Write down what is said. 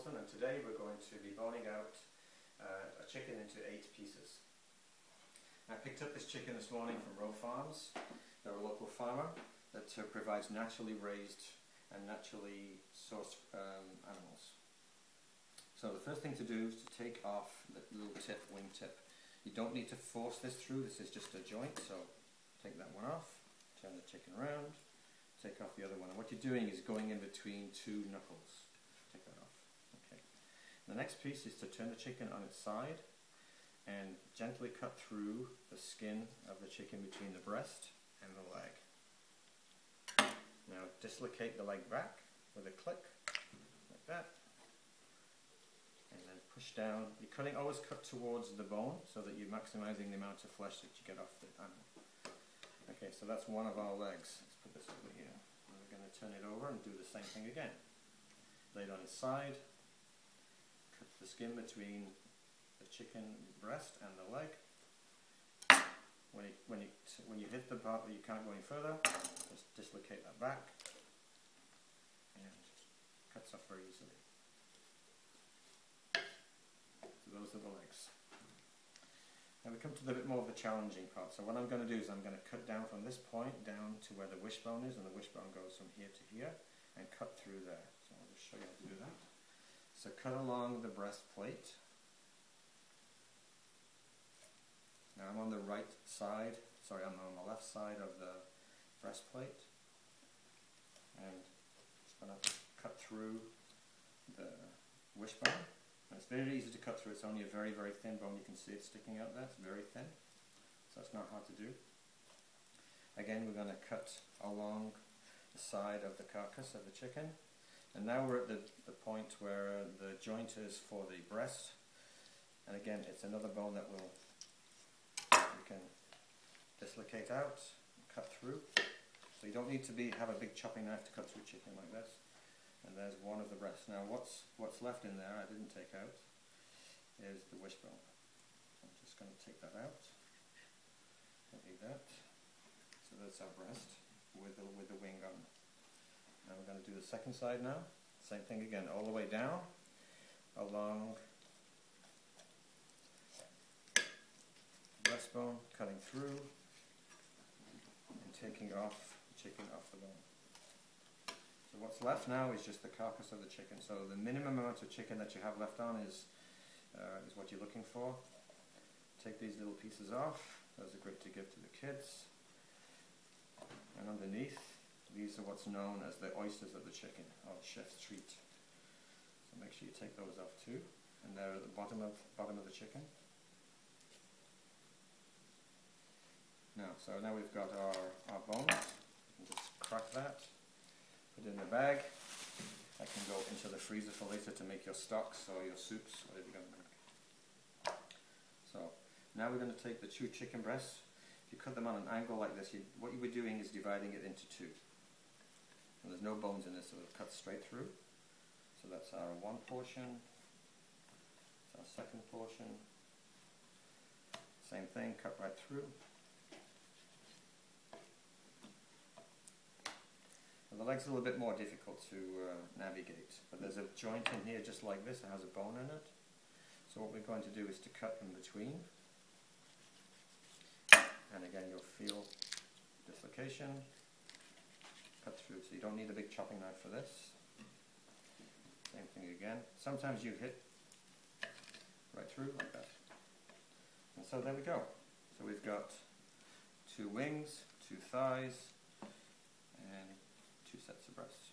and today we're going to be boning out a chicken into 8 pieces. I picked up this chicken this morning from Rowe Farms. They're a local farmer that provides naturally raised and naturally sourced animals. So the first thing to do is to take off the little tip, wing tip. You don't need to force this through, this is just a joint, so take that one off, turn the chicken around, take off the other one. And what you're doing is going in between 2 knuckles. Take that off. Okay. The next piece is to turn the chicken on its side and gently cut through the skin of the chicken between the breast and the leg. Now dislocate the leg back with a click, like that. And then push down. You're cutting, always cut towards the bone so that you're maximizing the amount of flesh that you get off the animal. Okay, so that's one of our legs. Let's put this over here. And we're going to turn it over and do the same thing again. Lay it on its side, cut the skin between the chicken breast and the leg. When you hit the part that you can't go any further, just dislocate that back and cuts off very easily. So those are the legs. Now we come to the bit more of the challenging part. So what I'm going to do is I'm going to cut down from this point down to where the wishbone is, and the wishbone goes from here to here, and cut through there. So I'll just show you how to do that. So cut along the breastplate. Now I'm on the right side, sorry, I'm on the left side of the breastplate, and just going to cut through the wishbone. And it's very easy to cut through, it's only a very, very thin bone. You can see it sticking out there, it's very thin, so it's not hard to do. Again, we're going to cut along the side of the carcass of the chicken, and now we're at the point where the joint is for the breast, and again, it's another bone that we can dislocate out, cut through. So you don't need to have a big chopping knife to cut through chicken like this. And there's one of the breasts. Now what's left in there, I didn't take out, is the wishbone. I'm just going to take that out. Don't need that. So that's our breast with the wing on. Now we're going to do the second side now. Same thing again, all the way down, along breastbone, cutting through and taking off the chicken off the bone. So what's left now is just the carcass of the chicken. So the minimum amount of chicken that you have left on is what you're looking for. Take these little pieces off. Those are great to give to the kids. And underneath, these are what's known as the oysters of the chicken, or chef's treat. So make sure you take those off too. And they're at the bottom of the chicken. Now we've got our bones. You can just crack that, put it in the bag. That can go into the freezer for later to make your stocks or your soups, whatever you're going to make. So now we're going to take the 2 chicken breasts. If you cut them on an angle like this, what you were doing is dividing it into 2. And there's no bones in this, so it'll cut straight through. So that's our one portion. That's our second portion. Same thing, cut right through. The leg's a little bit more difficult to navigate, but there's a joint in here just like this, it has a bone in it. So what we're going to do is to cut in between, and again you'll feel dislocation, cut through, so you don't need a big chopping knife for this. Same thing again, sometimes you hit right through like that. And so there we go. So we've got 2 wings, 2 thighs, and 2 sets of breasts.